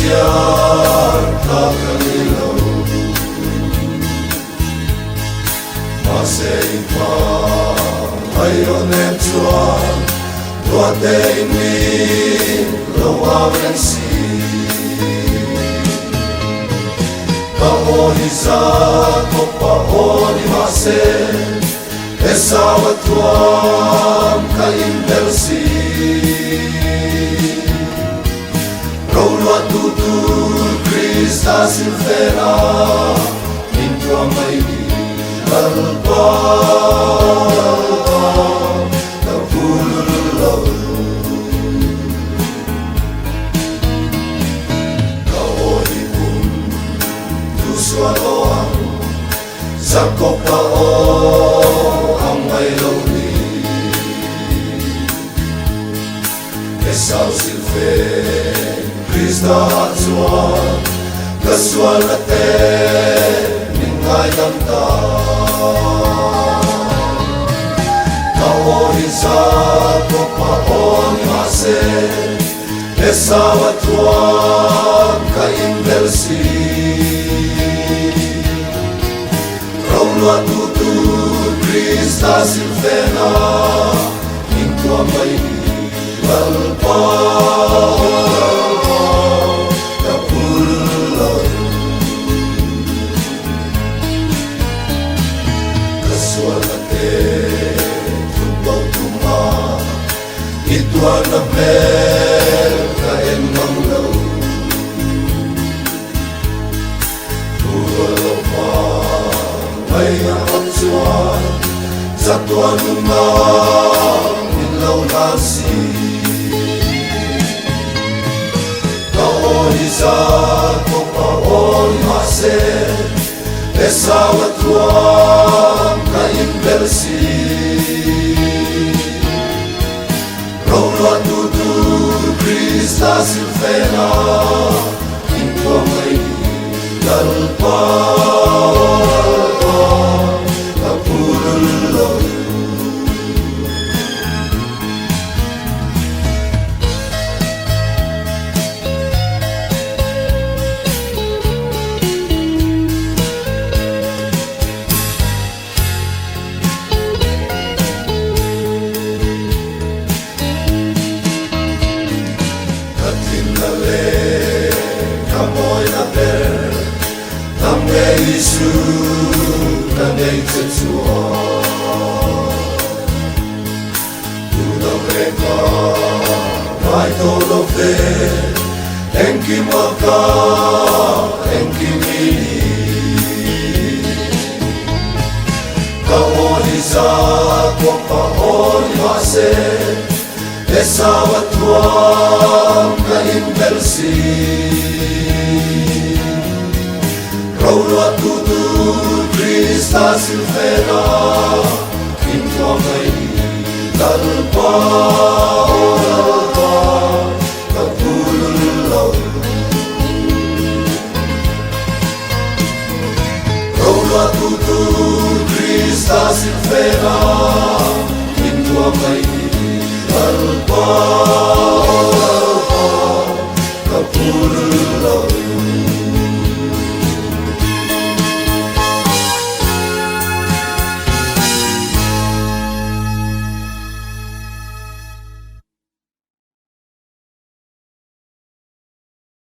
siar kakalilaw Maseimpa ayon em chuan Tuate mi loavensi Kaoni sa kopaoni mase Esawa tuam kaimdelsi Rolo tutur Krista silfera Into amay lalpa Kapululaw Kaoni pun tuswaloan Zakopao ang may lawli Esau silfera Krista atsuan Kaswal ate Ningay damta Kaoni sa kopaon mase Esawa tuan kaimdelsi Raulo atutur Krista silfena Into amay lalpa Ituan na mer kain manglaw Tuwalaw pa may nakatsuan Sa tuwan na ilaw nasi Kaoni sa kopaon mase Esawa tuwan kaimdelsi Rolo atutur Krista silfena Into amay lalpa Kapululaw Isu nanay tetsua Udang reka Mai tolofe Enki maka Enki mini Kaoni sa kopaoni mase Esawa tuam kaimdelsi Raulo atutur Krista silfera Into amay lalpa Kapululaw Raulo atutur Krista silfera Into amay lalpa Kapululaw